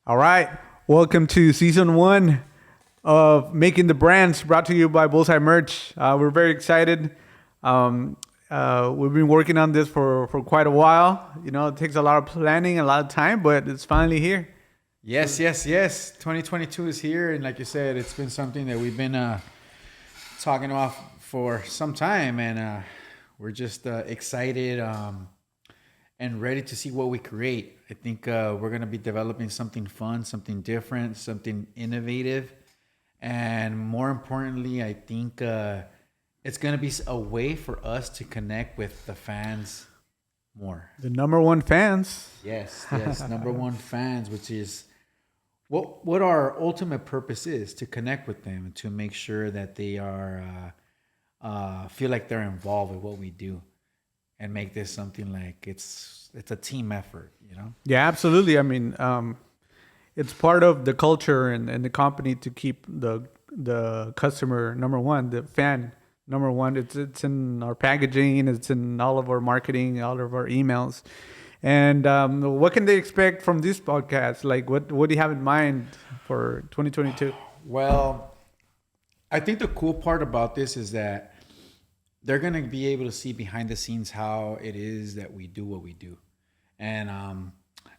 All right. Welcome to season one of Making the Brands, brought to you by Bullseye Merch. We're very excited. We've been working on this for quite a while. You know, it takes a lot of planning, a lot of time, but it's finally here. Yes. 2022 is here, and like you said, it's been something that we've been talking about for some time, and we're just excited and ready to see what we create. I think we're gonna be developing something fun, something different, something innovative, and more importantly, I think it's gonna be a way for us to connect with the fans more. The number one fans. Yes, number one fans, which is what our ultimate purpose is, to connect with them and to make sure that they are feel like they're involved with what we do, and make this something like it's a team effort, you know. Yeah, absolutely. I mean, it's part of the culture and the company to keep the customer number one, the fan number one. It's in our packaging, it's in all of our marketing, all of our emails. And what can they expect from this podcast? Like, what do you have in mind for 2022? Well, I think the cool part about this is that they're gonna be able to see behind the scenes how it is that we do what we do, and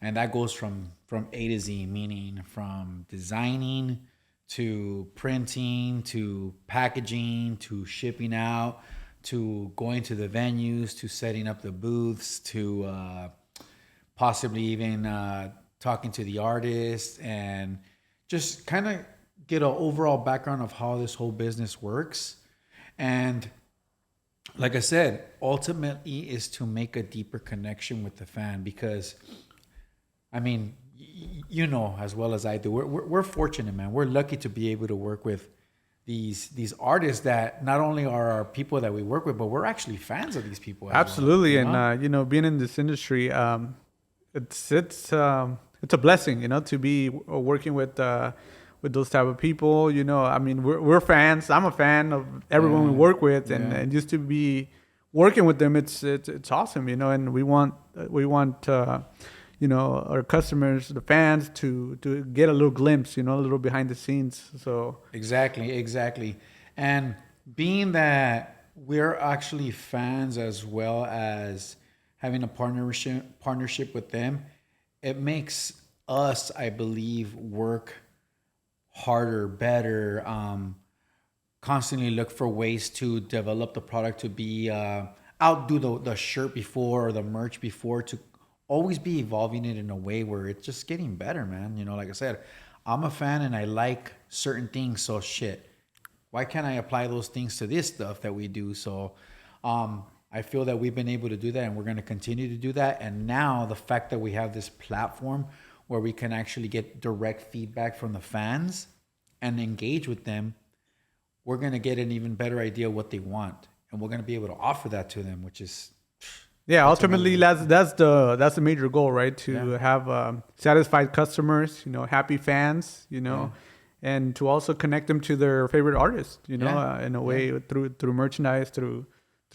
that goes from A to Z, meaning from designing to printing to packaging to shipping out to going to the venues to setting up the booths to possibly even talking to the artists, and just kind of get an overall background of how this whole business works. And like I said, ultimately is to make a deeper connection with the fan, because I mean, you know as well as I do, we're fortunate, man. We're lucky to be able to work with these artists that not only are our people that we work with, but we're actually fans of these people as Absolutely. well, you know? And being in this industry, it's a blessing, to be working with those type of people. I mean, we're fans. I'm a fan of everyone we work with, and just to be working with them, it's awesome, and we want our customers, the fans, to get a little glimpse, a little behind the scenes. So Exactly. And being that we're actually fans as well as having a partnership with them, it makes us, I believe, work harder, better, constantly look for ways to develop the product to be outdo the shirt before or the merch before, to always be evolving it in a way where it's just getting better, man. Like I said, I'm a fan and I like certain things, so shit, why can't I apply those things to this stuff that we do? So I feel that we've been able to do that, and we're going to continue to do that. And now the fact that we have this platform where we can actually get direct feedback from the fans and engage with them, we're going to get an even better idea of what they want, and we're going to be able to offer that to them, which is ultimately that's the major goal, right? To have satisfied customers, happy fans, and to also connect them to their favorite artists, in a way, through merchandise, through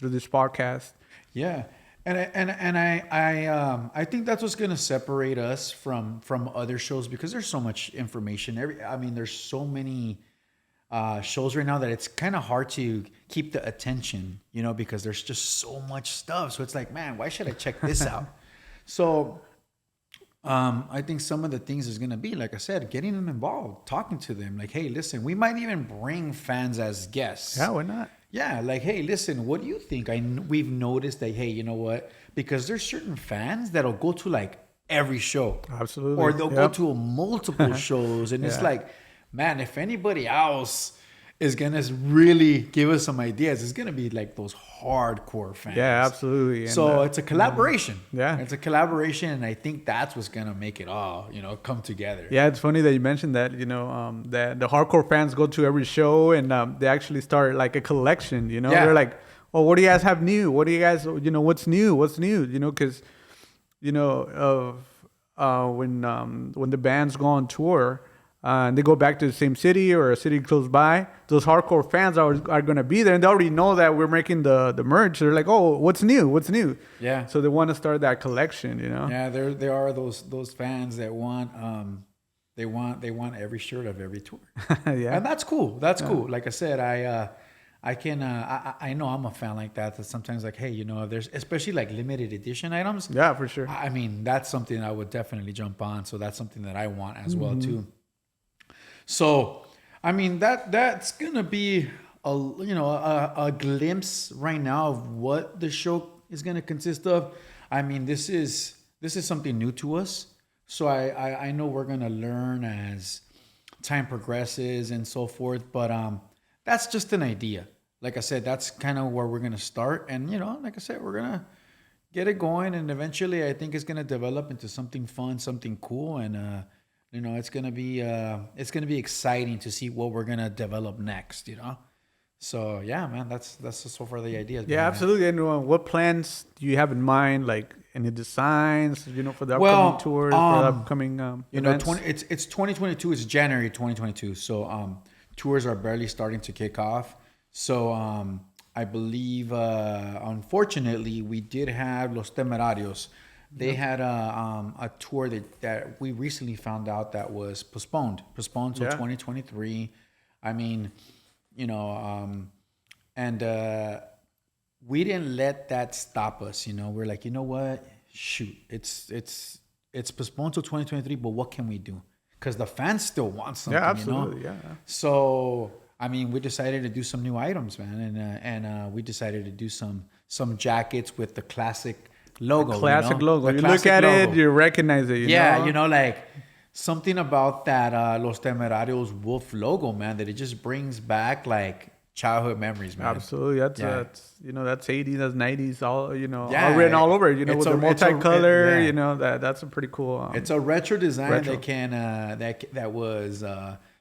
this podcast. Yeah. I think that's what's going to separate us from other shows, because there's so much information. There's so many shows right now that it's kind of hard to keep the attention, because there's just so much stuff. So it's like, man, why should I check this out? So I think some of the things is going to be, like I said, getting them involved, talking to them, like, hey, listen, we might even bring fans as guests. Yeah, why not? Yeah, like, hey, listen, what do you think? We've noticed that, hey, you know what? Because there's certain fans that'll go to like every show. Absolutely. Or they'll go to multiple shows. And it's like, man, if anybody else is going to really give us some ideas, it's going to be like those hardcore fans. Yeah, absolutely. So it's a collaboration. Yeah. It's a collaboration. And I think that's what's going to make it all, come together. Yeah, it's funny that you mentioned that, that the hardcore fans go to every show, and they actually start like a collection, They're like, oh, what do you guys have new? What do you guys, what's new? Because, when the bands go on tour, and they go back to the same city or a city close by, those hardcore fans are going to be there, and they already know that we're making the merch. They're like, oh, what's new? Yeah. So they want to start that collection, Yeah, there are those fans that want They want every shirt of every tour. Yeah. And that's cool. That's cool. Like I said, I know I'm a fan like that. That sometimes like, hey, there's especially like limited edition items. Yeah, for sure. I mean, that's something I would definitely jump on. So that's something that I want as well too. So, I mean, that's gonna be a glimpse right now of what the show is gonna consist of. I mean, this is something new to us. So I know we're gonna learn as time progresses and so forth. But that's just an idea. Like I said, that's kind of where we're gonna start. And like I said, we're gonna get it going, and eventually, I think it's gonna develop into something fun, something cool, and it's gonna be exciting to see what we're gonna develop next. So yeah, man, that's so far the ideas. Yeah, behind it. absolutely. And what plans do you have in mind? Like any designs, for the upcoming Well, tours, for the upcoming events? It's 2022. It's January 2022. So tours are barely starting to kick off. So I believe, unfortunately, we did have Los Temerarios. They had a tour that we recently found out that was postponed till 2023. I mean, and we didn't let that stop us. We're like, you know what? Shoot, it's postponed till 2023. But what can we do? Because the fans still want something. Yeah, absolutely. Yeah. So I mean, we decided to do some new items, man, and we decided to do some jackets with the classic logo. Classic logo. The You classic look at logo. it, you recognize it. You know? Like something about that Los Temerarios wolf logo, man, that it just brings back like childhood memories, man. Absolutely. That's 80s, that's 90s, all Yeah, all written all over. With it's the a- it's a- multicolor. yeah. That's a pretty cool. It's a retro design Retro. that can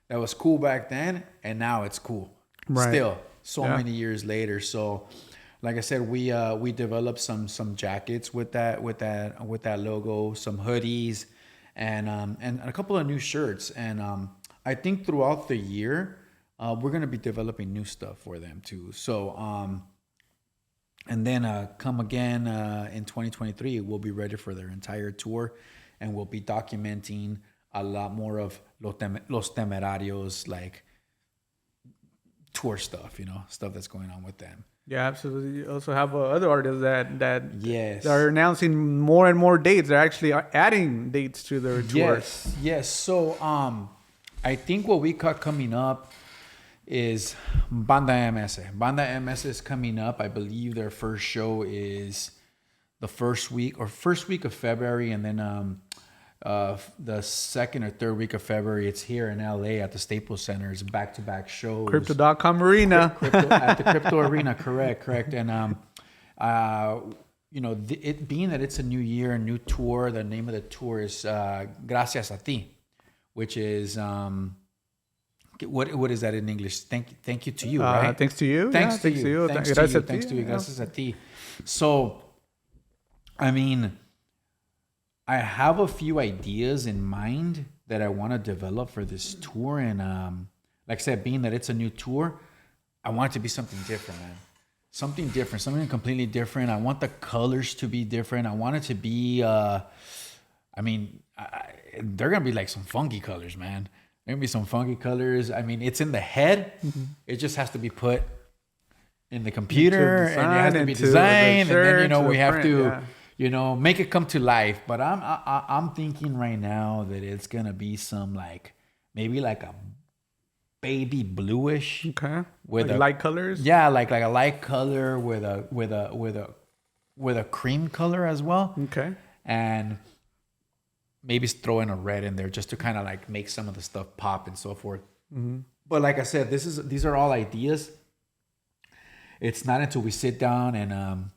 that was cool back then, and now it's cool. Right. Still, so Yeah. many years later. So, like I said, we developed some jackets with that logo, some hoodies, and a couple of new shirts. And I think throughout the year, we're gonna be developing new stuff for them too. So and then come again in 2023, we'll be ready for their entire tour, and we'll be documenting a lot more of Los Temerarios, like tour stuff, stuff that's going on with them. Yeah, absolutely. You also have other artists that Yes. are announcing more and more dates. They're actually adding dates to their tours. Yes. So I think what we got coming up is Banda MS. Banda MS is coming up. I believe their first show is the first week of February, and then the second or third week of February, it's here in LA at the Staples Center. It's back-to-back shows. Crypto.com Arena. At the Crypto Arena, correct. And it being that it's a new year, a new tour, the name of the tour is Gracias a Ti, which is what is that in English? Thank you to you, right? Thanks to you. Thanks to you. Gracias a ti. Thanks to you. Gracias a ti. So, I mean, I have a few ideas in mind that I want to develop for this tour. And like I said, being that it's a new tour, I want it to be something different, man. Something different, something completely different. I want the colors to be different. I want it to be, they're going to be like some funky colors, man. There going to be some funky colors. I mean, it's in the head. Mm-hmm. It just has to be put in the computer, and it has to be designed. And then, we have to... make it come to life. But I'm thinking right now that it's gonna be some maybe a baby bluish. Okay. With light colors. Yeah, like a light color with a cream color as well. Okay. And maybe throw in a red in there just to kind of make some of the stuff pop and so forth. Mm-hmm. But like I said, these are all ideas. It's not until we sit down and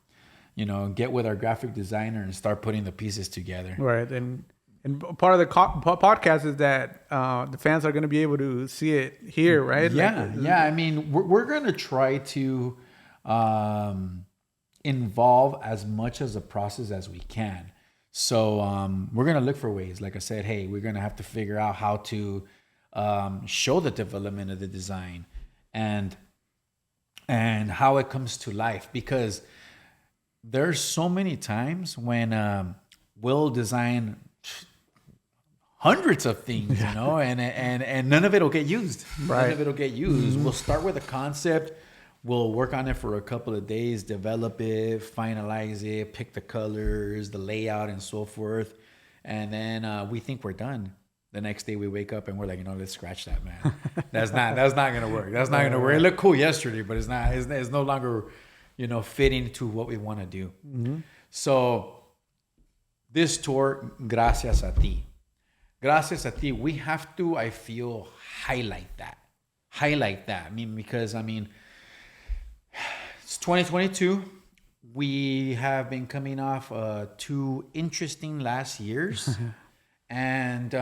get with our graphic designer and start putting the pieces together. Right. And part of the podcast is that the fans are going to be able to see it here, right? Yeah. I mean, we're going to try to involve as much as the process as we can. So we're going to look for ways. Like I said, hey, we're going to have to figure out how to show the development of the design and how it comes to life, because there's so many times when we'll design hundreds of things, you know, and none of it will get used. None Right. of it will get used. We'll start with a concept. We'll work on it for a couple of days, develop it, finalize it, pick the colors, the layout, and so forth. And then we think we're done. The next day we wake up and we're like, let's scratch that, man. That's not gonna work. That's not gonna work. It looked cool yesterday, but it's no longer, fitting to what we want to do. So this tour, gracias a ti. Gracias a ti, we have to, I feel, highlight that. Because it's 2022. We have been coming off 2 interesting last years. And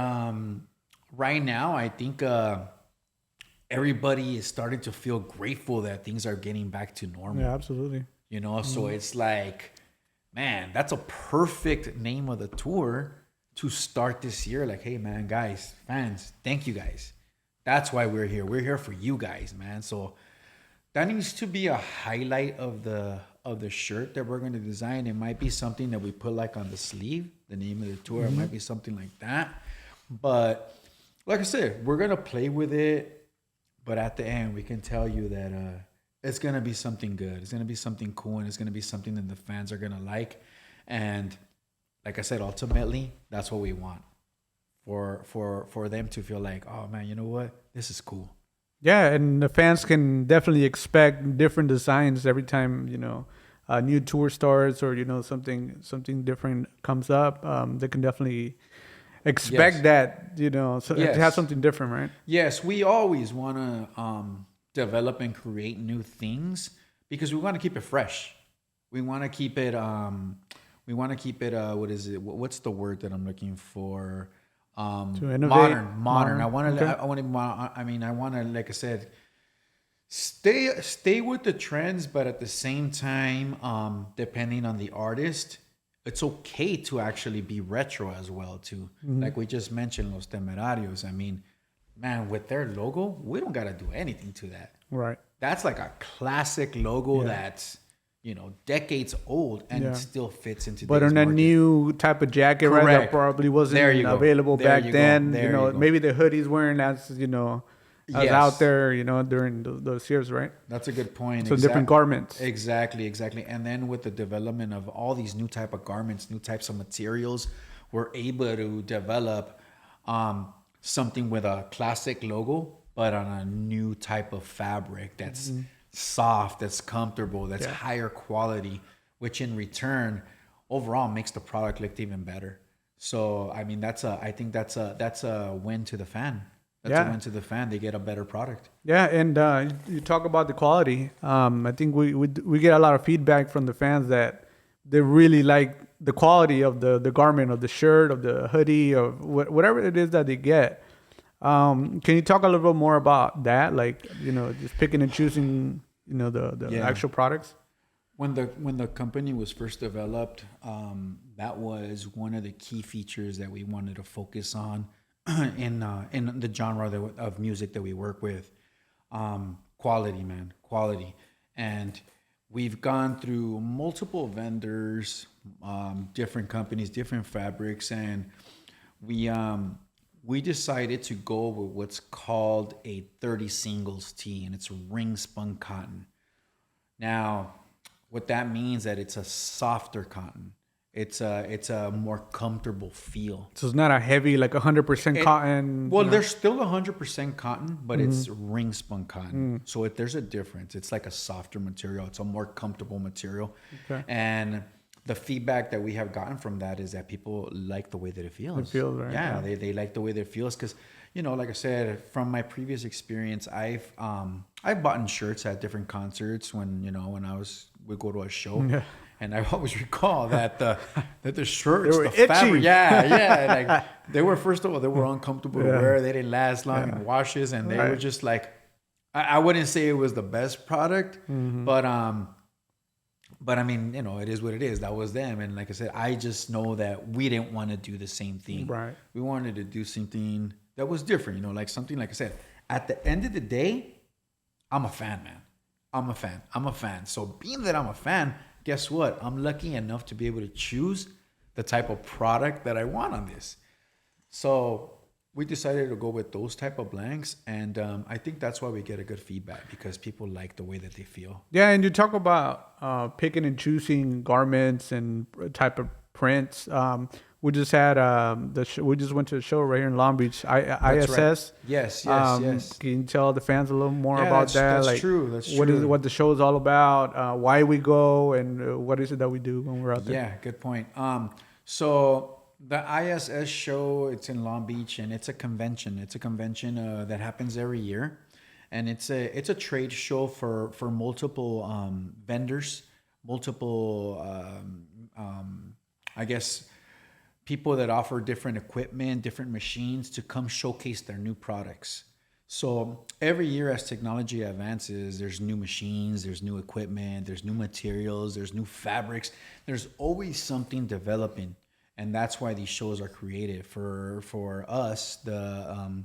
right now, I think everybody is starting to feel grateful that things are getting back to normal. Yeah, absolutely. So it's like, man, that's a perfect name of the tour to start this year. Like, hey, man, guys, fans, thank you guys. That's why we're here. We're here for you guys, man. So that needs to be a highlight of the shirt that we're going to design. It might be something that we put like on the sleeve, the name of the tour. It might be something like that. But like I said, we're going to play with it. But at the end, we can tell you that it's going to be something good. It's going to be something cool, and it's going to be something that the fans are going to like. And like I said, ultimately, that's what we want. For them to feel like, oh man, you know what? This is cool. Yeah, and the fans can definitely expect different designs every time, a new tour starts or, something different comes up. They can definitely expect that, to have something different, right? Yes, we always want to develop and create new things because we want to keep it fresh. We want to keep it, what is it? What's the word that I'm looking for? To innovate. Modern. I want to, like I said, stay with the trends, but at the same time, depending on the artist, it's okay to actually be retro as well too. Like we just mentioned, Los Temerarios. Man, with their logo, we don't got to do anything to that. Right. That's like a classic logo that's decades old and it still fits into. But on a new type of jacket, right? That probably wasn't available back then. Maybe the hoodies weren't as out there, during those years, right? That's a good point. So different garments. Exactly. And then with the development of all these new type of garments, new types of materials, we're able to develop something with a classic logo, but on a new type of fabric that's soft, that's comfortable, that's higher quality, which in return overall makes the product look even better. So I think that's a win to the fan. That's a win to the fan. They get a better product. Yeah, and you talk about the quality. I think we get a lot of feedback from the fans that they really like the quality of the garment, of the shirt, of the hoodie, or whatever it is that they get. Can you talk a little bit more about that? Like, just picking and choosing, the actual products? When the company was first developed, that was one of the key features that we wanted to focus on in the genre of music that we work with. Quality, man, quality. And we've gone through multiple vendors, different companies, different fabrics, and we decided to go with what's called a 30 singles tee, and it's ring spun cotton. Now, what that means that it's a softer cotton. It's a more comfortable feel. So it's not a heavy, like 100% cotton. Well, there's still 100% cotton, but it's ring spun cotton. So there's a difference. It's like a softer material. It's a more comfortable material. Okay. And the feedback that we have gotten from that is that people like the way that it feels. It feels right. Yeah, they like the way that it feels because, like I said, from my previous experience, I've bought shirts at different concerts when we go to a show. Yeah. And I always recall that the shirts, the itchy. fabric, like they were, first of all, they were uncomfortable to wear. They didn't last long in washes, and they were just like, I wouldn't say it was the best product, but it is what it is. That was them, and like I said, I just know that we didn't want to do the same thing. Right. We wanted to do something that was different. Like something, like I said, at the end of the day, I'm a fan, man. I'm a fan. So being that I'm a fan, guess what? I'm lucky enough to be able to choose the type of product that I want on this. So we decided to go with those type of blanks, and I think that's why we get a good feedback because people like the way that they feel. Yeah, and you talk about picking and choosing garments and type of prints. We just had we just went to a show right here in Long Beach, That's right. ISS. Yes. Can you tell the fans a little more Yeah, about that? that's Like, true. That's what is true. what the show is all about? Why we go, and what is it that we do when we're out there? Yeah, good point. So the ISS show, it's in Long Beach, and it's a convention. It's a convention that happens every year, and it's a trade show for multiple vendors, multiple I guess people that offer different equipment, different machines to come showcase their new products. So every year, as technology advances, there's new machines, there's new equipment, there's new materials, there's new fabrics. There's always something developing, and that's why these shows are created for us, the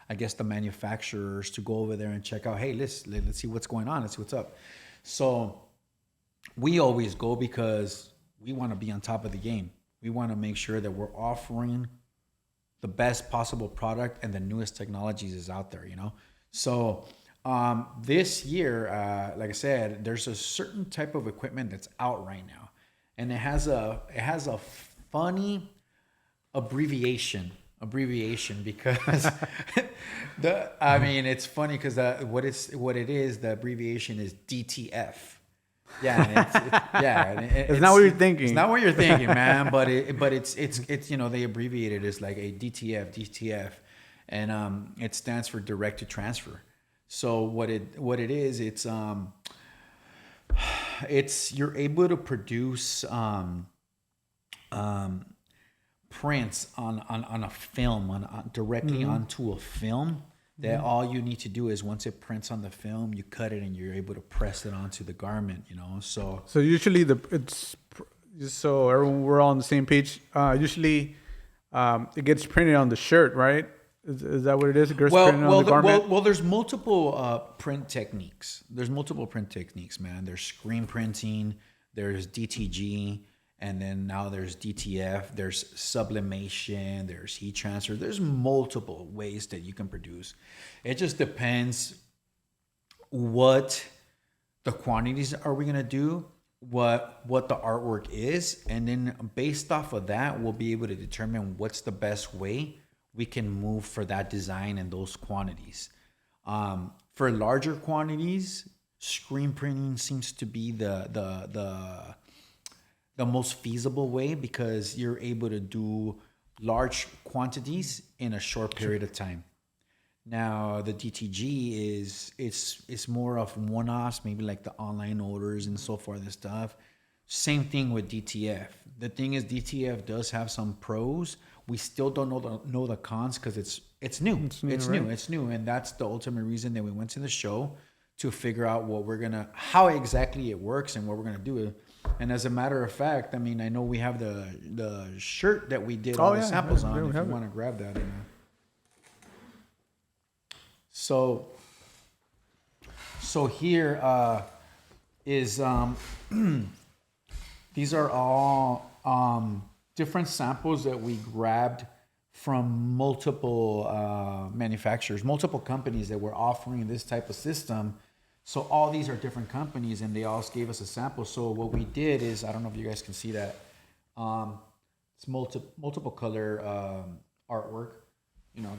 I guess the manufacturers, to go over there and check out. Hey, let's see what's going on. Let's see what's up. So we always go because we want to be on top of the game. We want to make sure that we're offering the best possible product and the newest technologies is out there, you know? So this year, like I said, there's a certain type of equipment that's out right now, and it has a funny abbreviation because I mean, it's funny because what it is, the abbreviation is DTF. Yeah, and It's not what you're thinking. It's not what you're thinking, man. But it's they abbreviate it as like a DTF, and it stands for direct to transfer. So what it is, it's you're able to produce prints on a film, directly onto a film. That all you need to do is, once it prints on the film, you cut it and you're able to press it onto the garment, you know? So Usually it's just so everyone we're all on the same page. Usually, it gets printed on the shirt, right? Is that what it is? It gets printed on the garment. well, there's multiple print techniques. There's multiple print techniques, man. There's screen printing, there's DTG, and then now there's DTF, there's sublimation, there's heat transfer. There's multiple ways that you can produce. It just depends what the quantities are we going to do, what the artwork is, and then based off of that, we'll be able to determine what's the best way we can move for that design and those quantities. For larger quantities, screen printing seems to be the most feasible way because you're able to do large quantities in a short period of time. Now the DTG it's more of one-offs, maybe like the online orders and so forth and stuff. Same thing with DTF. The thing is, DTF does have some pros. We still don't know the cons because it's new. It's new, and that's the ultimate reason that we went to the show, to figure out how exactly it works and what we're gonna do. And as a matter of fact, I mean, I know we have the shirt that we did all the samples on. If you want to grab that, So here is these are all different samples that we grabbed from multiple manufacturers, multiple companies that were offering this type of system. So all these are different companies, and they all gave us a sample. So what we did is, I don't know if you guys can see that, it's multiple color artwork. You know,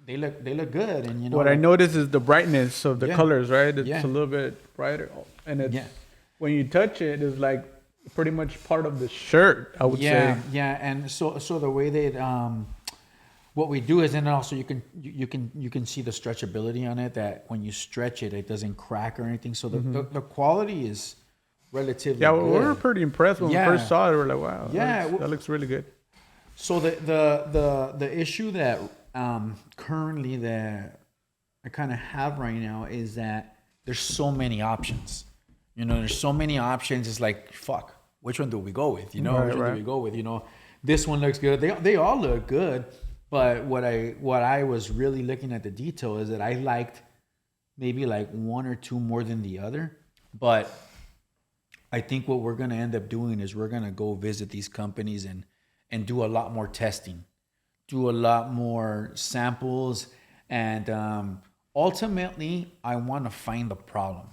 they look good, and you know What I noticed is the brightness of the colors, right? It's Yeah. a little bit brighter, and it's Yeah. when you touch it, it's like pretty much part of the shirt, I would say. Yeah, and so the way they what we do is, and also you can see the stretchability on it, that when you stretch it, it doesn't crack or anything. So the quality is relatively Yeah, good. we were pretty impressed when we first saw it. We were like, wow, Yeah, that looks really good. So the issue that currently that I kind of have right now is that there's so many options. You know, there's so many options. It's like, fuck, which one do we go with? You know, which one do we go with? You know, this one looks good. They all look good. But what I was really looking at the detail is that I liked maybe like one or two more than the other. But I think what we're gonna end up doing is we're gonna go visit these companies and do a lot more testing. do a lot more samples, and ultimately, I want to find the problem.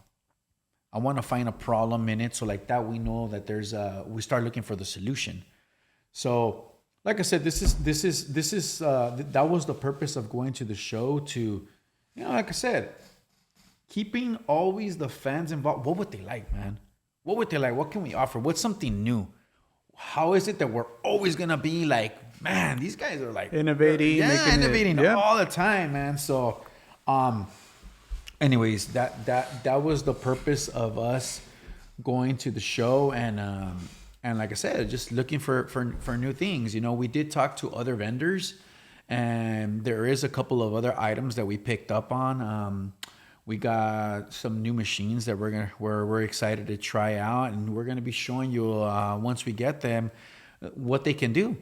I want to find a problem in it, so like that we know that we start looking for the solution. So, like I said, that was the purpose of going to the show to, like I said, keeping always the fans involved. What would they like, man? What would they like? What can we offer? What's something new? How is it that we're always gonna be like, man, these guys are like Innovating, innovating yeah. all the time, man. So, anyways, that was the purpose of us going to the show, and like I said, just looking for new things. We did talk to other vendors, and there is a couple of other items that we picked up on. We got some new machines that we're excited to try out, and we're gonna be showing you once we get them what they can do,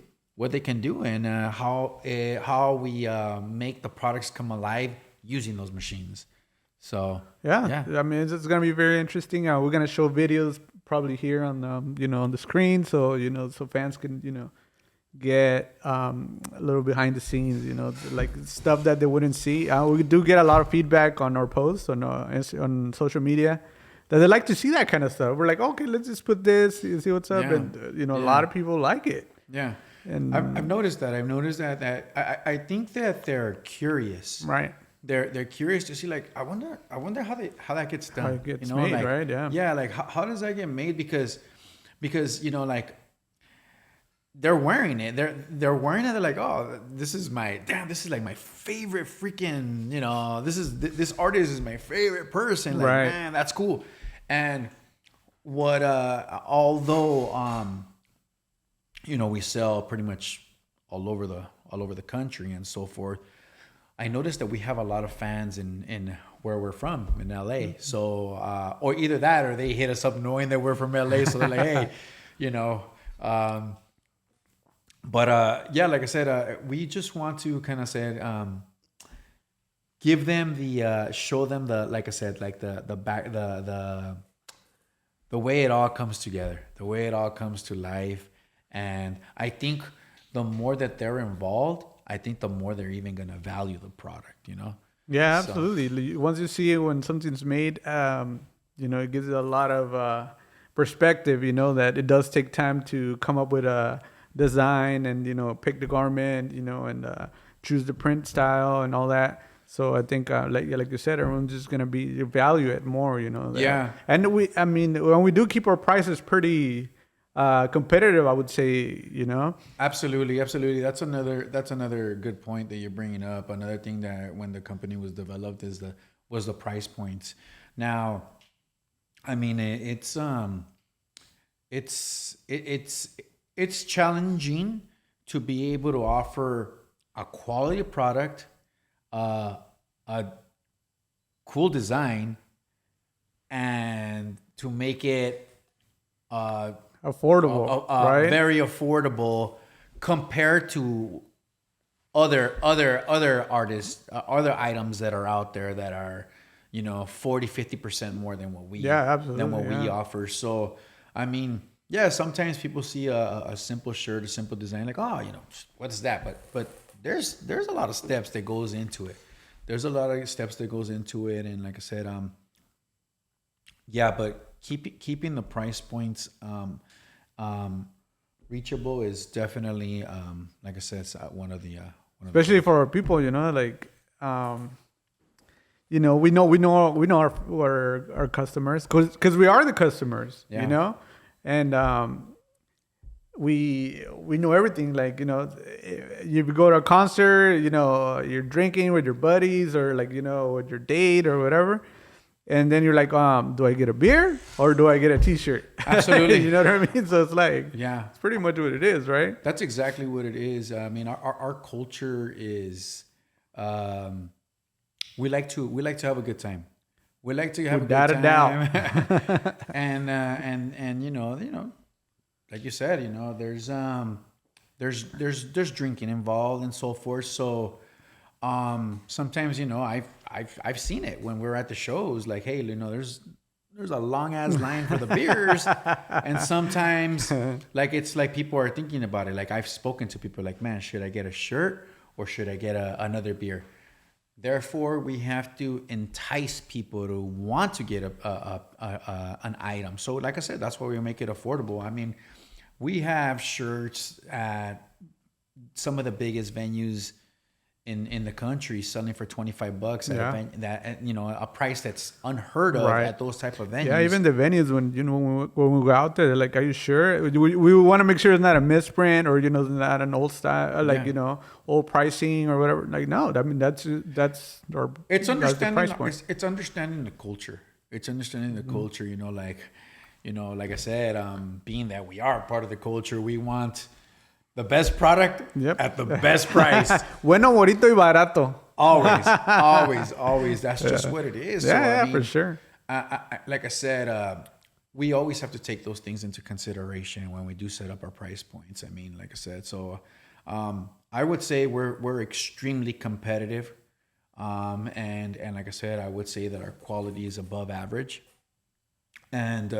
and how we make the products come alive using those machines. So Yeah. I mean, it's going to be very interesting. We're going to show videos probably here on on the screen, so so fans can get a little behind the scenes, like stuff that they wouldn't see. We do get a lot of feedback on our posts on social media that they like to see that kind of stuff. We're like, okay, let's just put this, see what's up, Yeah. and a lot of people like it. yeah, And I've noticed that. That I think that they're curious. right. They're curious to see, like, I wonder how that gets done. How it gets made, like, right? Yeah. Yeah, like how does that get made? Because like they're wearing it. They're wearing it. They're like, oh, this is like my favorite freaking, this artist is my favorite person. Like, Right. man, that's cool. And what although we sell pretty much all over the country and so forth, I noticed that we have a lot of fans in where we're from, in LA. So or either that, or they hit us up knowing that we're from LA, so they're like, hey, yeah, like I said, we just want to kind of say, give them show them like I said, like the back, the way it all comes together, the way it all comes to life. And I think the more that they're involved, I think the more they're even going to value the product, Yeah, So- absolutely. Once you see it when something's made, it gives it a lot of perspective. That it does take time to come up with a design and pick the garment, and choose the print style and all that. So I think, like you said, everyone's just gonna value it more. That- Yeah. And when we do keep our prices pretty competitive, I would say. Absolutely. That's another good point that you're bringing up. Another thing that when the company was developed was the price points. Now, I mean, it's challenging to be able to offer a quality product, a cool design, and to make it Affordable, right? very affordable compared to other artists, other items that are out there that are 40-50% more than what we absolutely, offer. So I mean, yeah, sometimes people see a simple shirt, a simple design, like, oh, what is that? But there's a lot of steps that goes into it. And like I said, yeah, but keeping the price points reachable is definitely, like I said, one of the Especially for our people, like we know our customers because we are the customers, Yeah. and we know everything. Like you go to a concert, you're drinking with your buddies or like with your date or whatever. And then you're like, do I get a beer or do I get a T-shirt? Absolutely. You know what I mean? So it's like, Yeah. it's pretty much what it is, right? That's exactly what it is. I mean, our culture is, we like to have a good time. We like to have Without a a good doubt. time. and like you said, there's drinking involved and so forth. So sometimes I've seen it when we're at the shows. Like, hey, there's a long ass line for the beers, and sometimes like it's like people are thinking about it. Like I've spoken to people like, man, should I get a shirt or should I get another beer? Therefore, we have to entice people to want to get an item. So, like I said, that's why we make it affordable. I mean, we have shirts at some of the biggest venues in the country selling for $25 at a price that's unheard of at those type of venues. Yeah, even the venues when we go out there, they're like, are you sure? We want to make sure it's not a misprint or it's not an old style, old pricing or whatever. Like, no, I mean that's our. It's understanding. Price point. It's understanding the culture. It's understanding the culture. Like I said, being that we are part of the culture, we want the best product at the best price. Bueno, bonito y barato. Always. That's just what it is. Yeah, for sure. Like I said, we always have to take those things into consideration when we do set up our price points. I mean, like I said, so I would say we're extremely competitive. And like I said, I would say that our quality is above average. And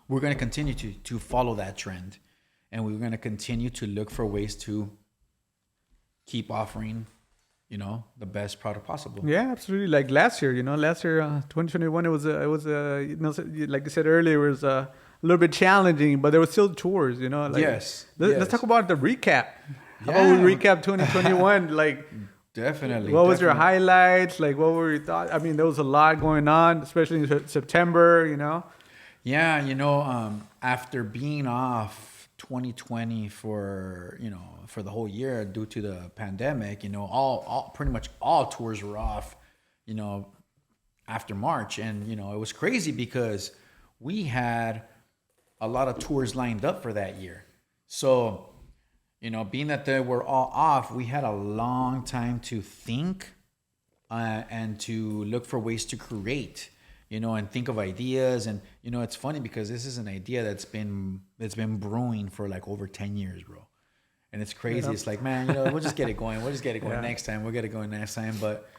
we're going to continue to follow that trend. And we're going to continue to look for ways to keep offering, the best product possible. Yeah, absolutely. Like last year, 2021, it was like I said earlier, it was a little bit challenging, but there were still tours, Yes. Let's talk about the recap. How about we recap 2021? Like, definitely. What was your highlights? Like, what were your thoughts? I mean, there was a lot going on, especially in September, Yeah, after being off 2020 for the whole year due to the pandemic, all pretty much all tours were off, after March. And, it was crazy because we had a lot of tours lined up for that year. So, being that they were all off, we had a long time to think and to look for ways to create, and think of ideas. And, it's funny because this is an idea that's been brewing for like over 10 years, bro. And it's crazy. It's like, man, we'll just get it going. We'll just get it going next time. We'll get it going next time. But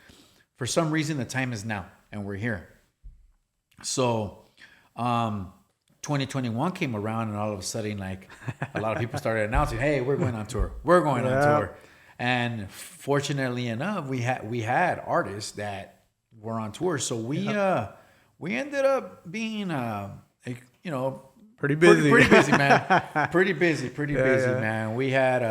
for some reason, the time is now and we're here. So, 2021 came around and all of a sudden, like a lot of people started announcing, hey, we're going on tour. We're going on tour. And fortunately enough, we had artists that were on tour. So we ended up being, pretty busy. Pretty busy, man. Pretty busy, man. We had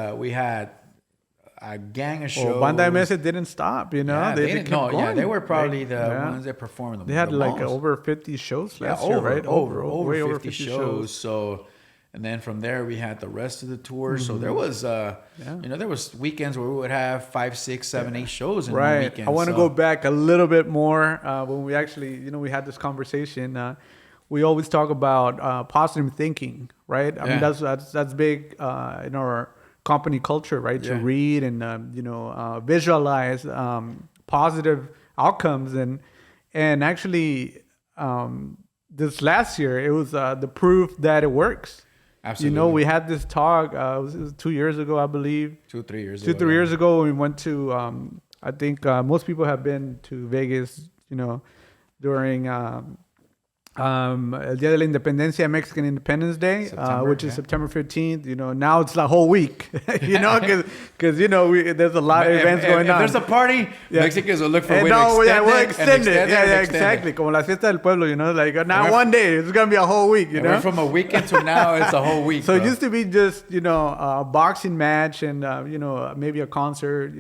a gang of shows. Banda MS didn't stop, They kept going, they were probably the ones that performed the most. They had like over 50 shows last year, right? Over 50 shows. So, and then from there we had the rest of the tour. Mm-hmm. So there was, there was weekends where we would have 5, 6, 7, 8 shows in one weekend. I want to go back a little bit more when we actually, we had this conversation. We always talk about positive thinking, right? I mean, that's big in our company culture, right? To read and visualize positive outcomes, and actually this last year it was the proof that it works. Absolutely. We had this talk. It was 2 years ago, I believe. 2-3 years. 2-3 years ago, we went to. I think most people have been to Vegas. During El Día de la Independencia, Mexican Independence Day, which is September 15th. Now it's the whole week. Because there's a lot of events going on. If there's a party, Mexicans will look for a way to extend it. Exactly. Como la fiesta del pueblo, like not one day, it's gonna be a whole week. We're from a weekend to now, it's a whole week. So it used to be just a boxing match and maybe a concert,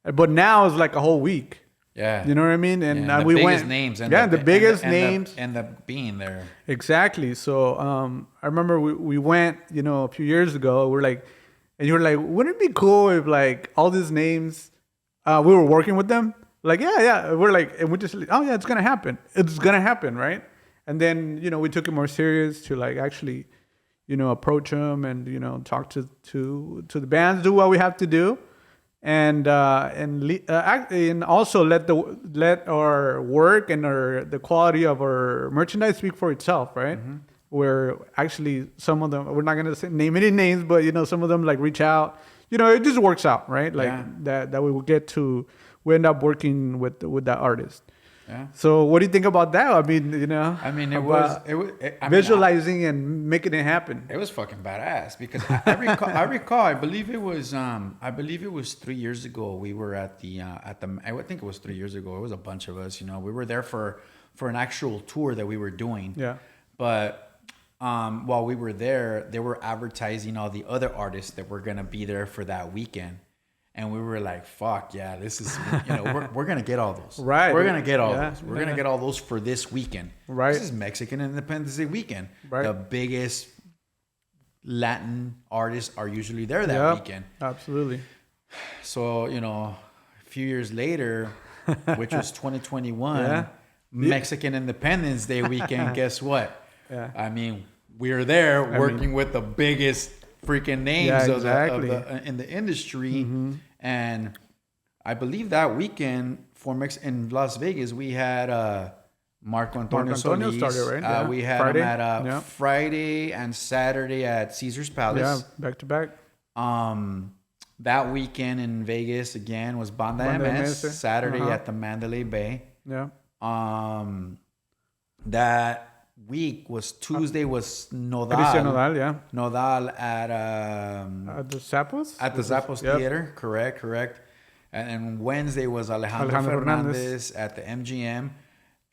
but now it's like a whole week. Yeah. You know what I mean? And the we biggest went names. The biggest names. And the being there. Exactly. So I remember we went, a few years ago. We're like, and you were like, wouldn't it be cool if like all these names, we were working with them? Like, yeah. We're like, and we just, oh yeah, it's gonna happen. It's gonna happen, right? And then we took it more serious to like actually, approach them and talk to the bands, do what we have to do. And also let our work and the quality of our merchandise speak for itself, right? Mm-hmm. Where actually some of them, we're not gonna name any names, but some of them like reach out. It just works out, right? Like that we will we end up working with that artist. Yeah. So what do you think about that? I mean, you know, I mean, about I mean, visualizing and making it happen. it was fucking badass because I recall, I believe it was 3 years ago. We were at the I would think it was 3 years ago. It was a bunch of us, you know, we were there for an actual tour that we were doing. Yeah. But while we were there, they were advertising all the other artists that were gonna be there for that weekend. And we were like, fuck yeah, this is, you know, we're going to get all those. Right. We're going to get all Yeah. those. We're going to get all those for this weekend. Right. This is Mexican Independence Day weekend. Right. The biggest Latin artists are usually there that Yep. weekend. Absolutely. So, you know, a few years later, which was 2021, Yeah. Mexican Independence Day weekend, guess what? Yeah. I mean, we're there working with the biggest freaking names Yeah, exactly. in the industry. And I believe that weekend in Las Vegas, we had Marco Antonio Antonio Solis. started, right? Yeah. We had Friday. him at Yeah. Friday and Saturday at Caesar's Yeah. Palace. Back to back. That weekend in Vegas again was Banda Banda MS. MS. Saturday Uh-huh. at the Mandalay Bay. Yeah. That week was Tuesday was Nodal. Cristian Nodal, yeah. Nodal at The Zappos? at the Zappos Yep. Theater, correct. And Wednesday was Alejandro Alejandro Fernandez at the MGM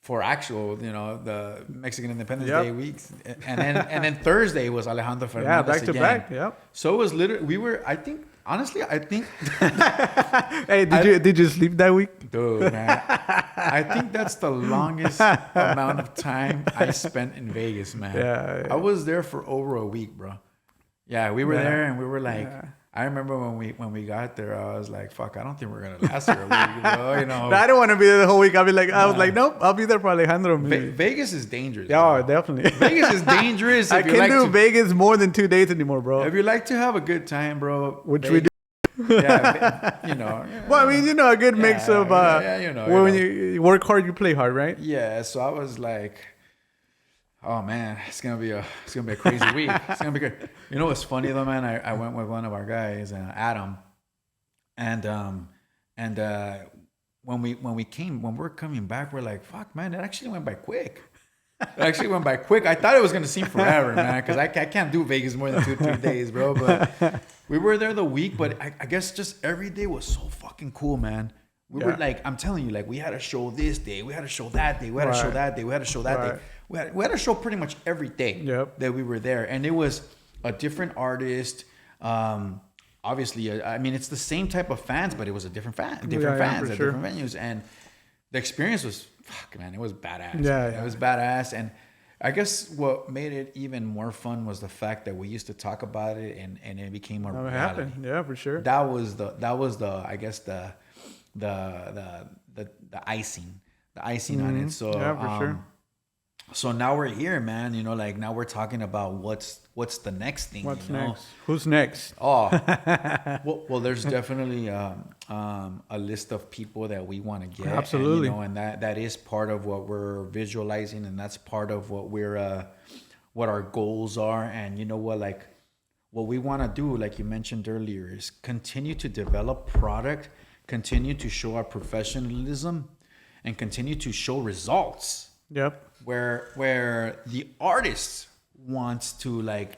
for actual, you know, the Mexican Independence Yep. Day weeks, and then Thursday was Alejandro Yeah, Fernandez back to again. back. Yep. So it was literally I think Hey, did you sleep that week? dude, man, I think that's the longest amount of time I spent in Vegas, man. Yeah. I was there for over a week, bro. Yeah, we were Yeah. there and we were like, Yeah. I remember when we got there, I was like, fuck, I don't think we're gonna last here a week, bro. You know, I don't want to be there the whole week. I was like, nope, I'll be there for Alejandro. Maybe. Vegas is dangerous. Yeah, bro. definitely. Vegas is dangerous. I If you can't like do to, Vegas more than 2 days anymore, bro. if you like to have a good time, bro, Which we Vegas, yeah, you know. Well, I mean, you know, a good mix of you know, when you work hard, you play hard, right? Yeah, so I was like, oh man, it's gonna be a crazy week. It's gonna be good. You know what's funny though, man? I went with one of our guys, Adam, and when we're coming back, we're like, fuck, man, it actually went by quick. It actually went by quick. I thought it was gonna seem forever, man, because I can't do Vegas more than 2-3 days, bro. But we were there the week, but I guess just every day was so fucking cool, man. We were like, I'm telling you, like we had a show this day, we had a show that day, we had a show Right. that day, we had a show that day. Right. We had a show pretty much every day Yep. that we were there, and it was a different artist. Obviously, I mean, it's the same type of fans, but it was a different fans for at sure. different venues, and the experience was, fuck, man, it was badass. Yeah, man. yeah. It was badass, and I guess what made it even more fun was the fact that we used to talk about it, and it became a It reality. happened. Yeah, for sure. That was the I guess the icing on it. So Yeah, for sure. So now we're here, man. You know, like now we're talking about what's the next thing. What's you know? next? Who's next? Oh, well, there's definitely a list of people that we want to get. Absolutely. and that is part of what we're visualizing, and that's part of what what our goals are. And you know what, like what we want to do, like you mentioned earlier, is continue to develop product, continue to show our professionalism, and continue to show results. Yep. Where the artist wants to like,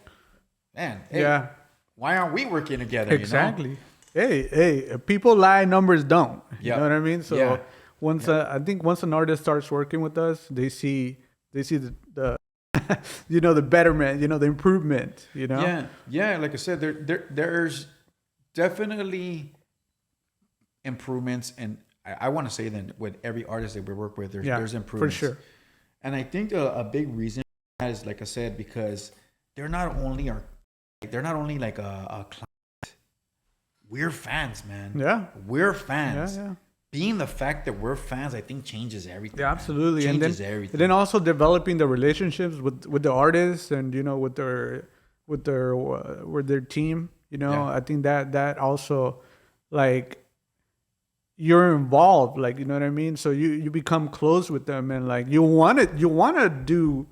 man, hey, Yeah. why aren't we working together? Exactly. Hey, people lie, numbers don't. You Yep. know what I mean? So Yeah. once I think once an artist starts working with us, they see the you know, the betterment, you know, the improvement, you know? Yeah. Like I said, there's definitely improvements, and I want to say that with every artist that we work with, there's improvements for sure. And I think a big reason is, like I said, because they're not only like a client. We're fans, man. Yeah. We're fans. Yeah. Being the fact that we're fans, I think changes everything. Yeah, absolutely. Man. Changes and then, everything. And then also developing the relationships with the artists and, you know, with their team, you know, Yeah. I think that also, like, you're involved, like, you know what I mean? So you become close with them, and like you want to do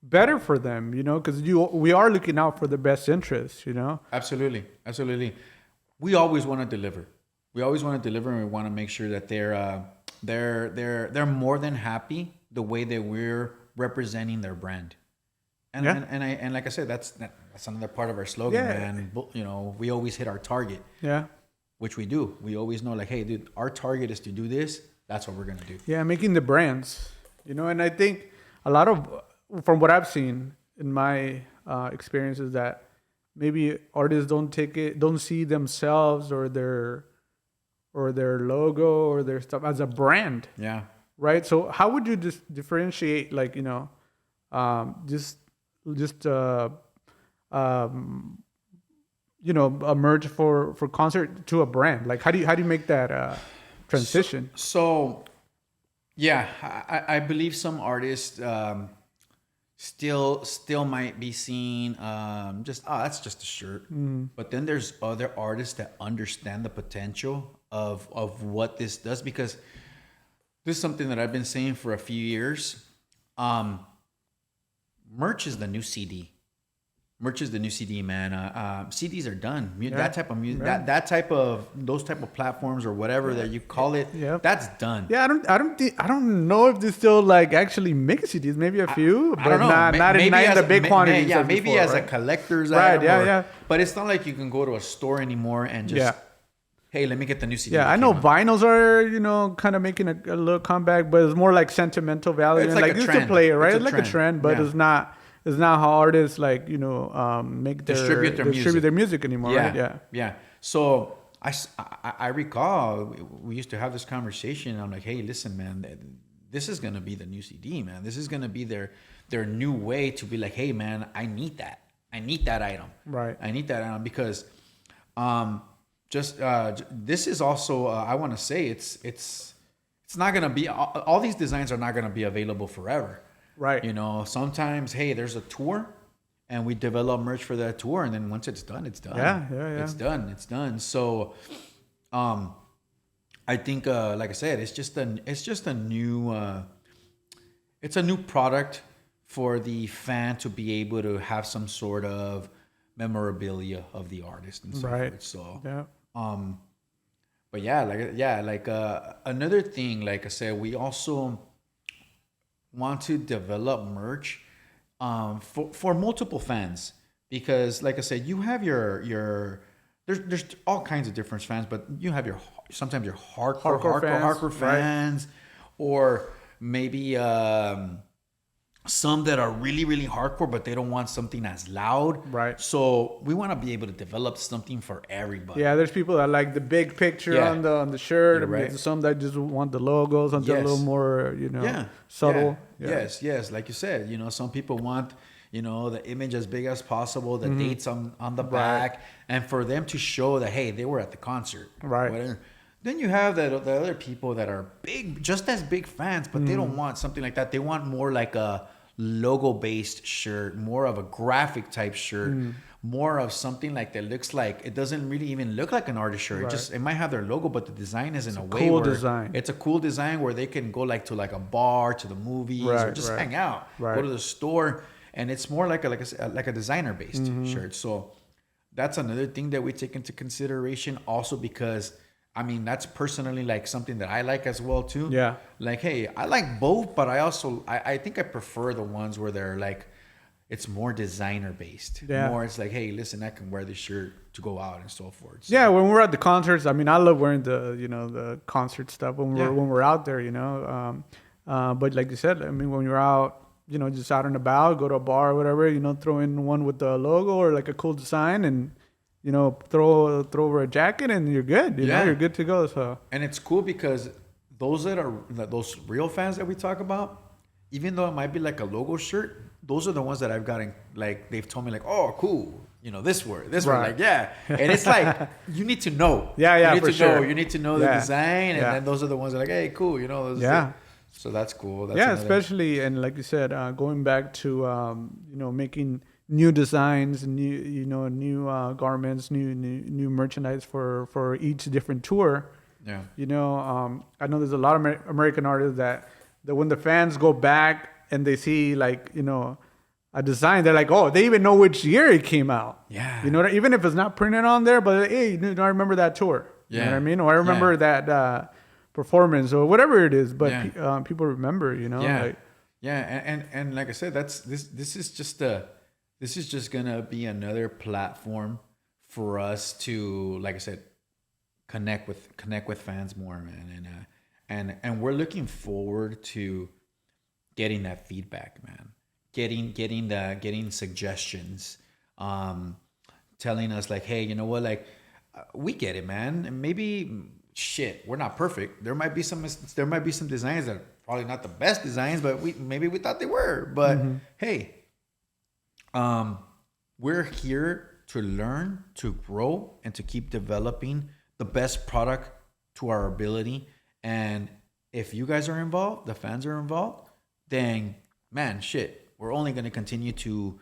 better for them, you know, because we are looking out for the best interests, you know. Absolutely. We always want to deliver. And we want to make sure that they're more than happy the way that we're representing their brand. And Yeah. and like I said, that's another part of our slogan, Yeah. man. You know, we always hit our target, Yeah. which we do. We always know, like, hey, dude, our target is to do this. That's what we're gonna do. Yeah, making the brands, and I think a lot of, from what I've seen in my experiences, that maybe artists don't see themselves or their logo or their stuff as a brand, Yeah. right? So how would you just differentiate, like, just a merge for concert to a brand? Like, how do you make that transition? So, yeah, I believe some artists still might be seen that's just a shirt. But then there's other artists that understand the potential of what this does, because this is something that I've been saying for a few years. Merch is the new CD. Merch is the new CD, man. CDs are done. That type of music, those type of platforms or whatever that you call it, Yeah. that's done. Yeah, I don't know if they still like actually make CDs. Maybe a few, I but don't know. not in the big quantities. Yeah, as maybe before, as right? a collector's Right, item. yeah. But it's not like you can go to a store anymore and just, hey, let me get the new CD. Yeah, that I know came out. vinyls are kind of making a little comeback, but it's more like sentimental value. It's and like a used to trend. play it, right? It's a It's like a trend. trend, but Yeah. it's not how artists like make Distribute their music. music anymore, right? Yeah. So I recall we used to have this conversation. I'm like, hey, listen, man, this is gonna be the new CD, man. This is gonna be their new way to be like, hey, man, I need that item. Right. I need that item because, this is also I want to say it's not gonna be all these designs are not gonna be available forever. Right. Sometimes, hey, there's a tour and we develop merch for that tour, and then once it's done, it's done. Yeah. It's done. So, I think, like I said, it's just a new, it's a new product for the fan to be able to have some sort of memorabilia of the artist and so Right. forth. So, Yeah. but another thing, like I said, we also want to develop merch for multiple fans, because like I said, you have your there's all kinds of different fans, but you have sometimes your hardcore fans, or maybe some that are really, really hardcore, but they don't want something as loud. Right. So we want to be able to develop something for everybody. Yeah, there's people that like the big picture Yeah. on the shirt. You're right. There's some that just want the logos, something a Yes. little more, subtle. Yeah. Yes. Like you said, some people want, the image as big as possible, the dates on the back, and for them to show that, hey, they were at the concert. Right. Whatever. Then you have the other people that are big, just as big fans, but they don't want something like that. They want more like a logo-based shirt, more of a graphic type shirt, more of something like that looks like, it doesn't really even look like an artist shirt. Right. It might have their logo, but the design is in a way cool where design. it's a cool design where they can go to a bar, to the movies, or Right, just right. hang out, Right. go to the store, and it's more like a designer based shirt. So that's another thing that we take into consideration, also because that's personally like something that I like as well too. Yeah. Like, hey, I like both, but I think I prefer the ones where they're like, it's more designer based. Yeah. More, it's like, hey, listen, I can wear this shirt to go out and so forth. So, Yeah, when we're at the concerts, I love wearing the concert stuff when we're out there, but like you said, when you're out, just out and about, go to a bar or whatever, throw in one with the logo or like a cool design, and throw over a jacket, and you're good. You're good to go. So And it's cool because those real fans that we talk about, even though it might be like a logo shirt, those are the ones that I've gotten, like, they've told me like, oh, cool, this word, Right. like, yeah. And it's like, you need to know. Yeah, You need for to sure. know. You need to know the Yeah. design, and Yeah. then those are the ones that are like, hey, cool, those Yeah. So that's cool. That's yeah, another- especially, and like you said, going back to making new designs, new garments, new merchandise for each different tour. Yeah. I know there's a lot of American artists that when the fans go back and they see a design, they're like, oh, they even know which year it came out. Yeah. Even if it's not printed on there, but hey, I remember that tour. You know Yeah. what I mean? Or I remember Yeah. that performance or whatever it is, but Yeah. people remember, you know. Yeah, Like, yeah, and like I said, this is just a this is just gonna be another platform for us to, like I said, connect with fans more, man, and we're looking forward to getting that feedback, man, getting suggestions, um, telling us like, hey, you know what, like we get it, man, and maybe shit, we're not perfect. There might be some designs that are probably not the best designs, but we thought they were. But hey, um, we're here to learn, to grow, and to keep developing the best product to our ability. And if you guys are involved, the fans are involved, then man, shit, we're only going to continue to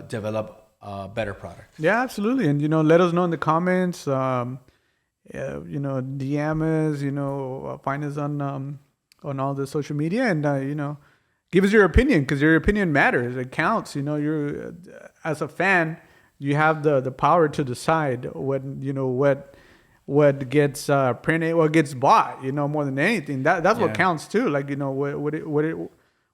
develop a better product. yeah, absolutely. And, you know, let us know in the comments. You know, DM us, you know, find us on all the social media, and you know, give us your opinion, because your opinion matters. It counts. You know, you're as a fan, you have the power to decide what, you know, what gets printed, what gets bought. You know, more than anything, that's Yeah. what counts too. Like, you know,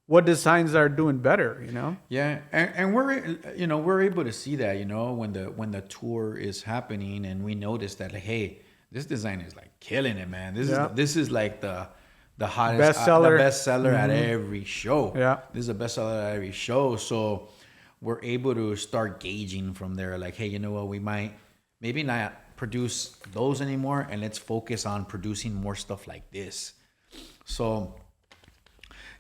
what designs are doing better. You know. Yeah, and we're, you know, we're able to see that, you know, when the tour is happening, and we notice that, like, hey, this design is like killing it, man. Yeah. This is like the hottest Bestseller. the bestseller at every show. Yeah. This is a bestseller at every show. So we're able to start gauging from there, like, hey, you know what, we might maybe not produce those anymore, and let's focus on producing more stuff like this. So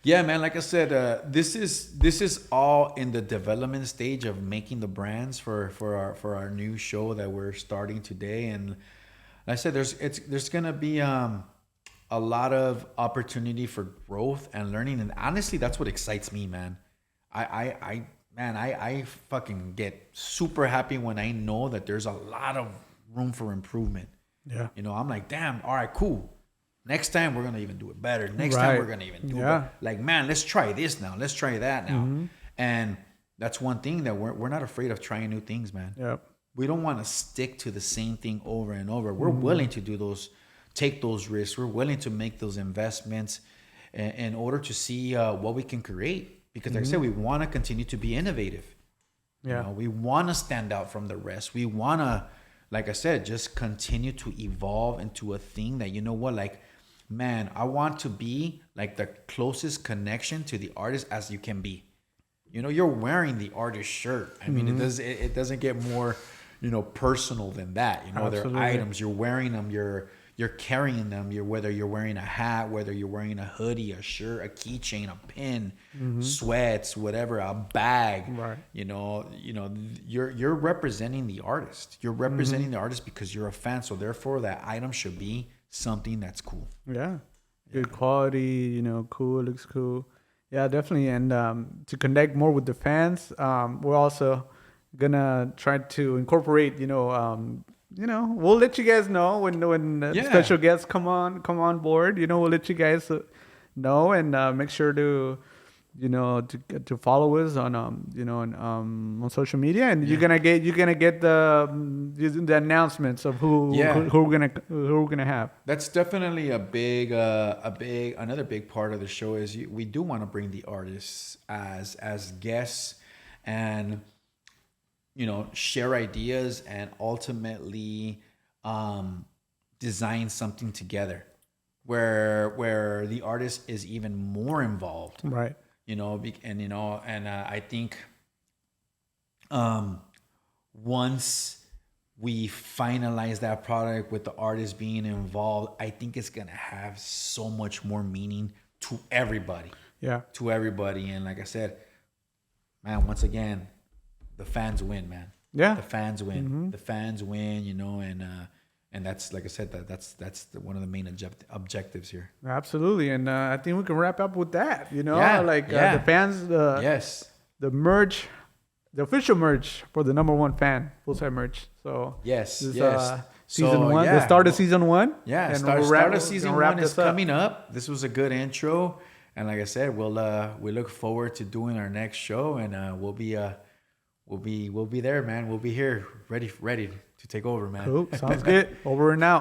yeah, man. Like I said, this is all in the development stage of making the brands for our new show that we're starting today. And like I said, there's gonna be a lot of opportunity for growth and learning. And honestly, that's what excites me, man. I fucking get super happy when I know that there's a lot of room for improvement. Yeah. You know, I'm like, damn, all right, cool. Next time we're gonna even do it better. Next Right. time we're gonna even do it better. Like, man, let's try this now. Let's try that now. And that's one thing that we're not afraid of trying new things, man. Yep. We don't want to stick to the same thing over and over. We're willing to take those risks. We're willing to make those investments in order to see what we can create. Because like I said, we want to continue to be innovative. Yeah. You know, we want to stand out from the rest. We want to, like I said, just continue to evolve into a thing that, you know what, like, man, I want to be like the closest connection to the artist as you can be. You know, you're wearing the artist shirt. I mean, it doesn't get more, you know, personal than that. You know, Absolutely. they're items. You're wearing them. You're carrying them. Whether you're wearing a hat, whether you're wearing a hoodie, a shirt, a keychain, a pin, sweats, whatever, a bag. Right. You know, you're representing the artist. You're representing the artist because you're a fan. So therefore, that item should be something that's cool. Yeah. Good quality, you know, cool, looks cool. Yeah, definitely. And to connect more with the fans, we're also gonna try to incorporate, you know, we'll let you guys know when Yeah. special guests come on board. You know, we'll let you guys know, and make sure to, you know, to follow us on on social media, and you're gonna get the announcements of who we're gonna have. That's definitely another big part of the show is we do want to bring the artists as guests, and you know, share ideas and ultimately design something together where the artist is even more involved. Right. You know, and I think once we finalize that product with the artist being involved, I think it's gonna have so much more meaning to everybody. Yeah. To everybody. And like I said, man, once again, the fans win, man. Yeah. The fans win. The fans win, you know, and that's, like I said, that's one of the main objectives here. Absolutely. And I think we can wrap up with that. You know, Yeah, the fans, Yes. the merch, the official merch for the number one fan, full-size merch. So Yes. this is, Yes. season So, one, yeah. the start of season one. Yeah, and start of season wrap one is this up. coming up. This was a good intro, and like I said, we look forward to doing our next show, and we'll be there, man. We'll be here, ready to take over, man. Cool. Sounds good. Over and out.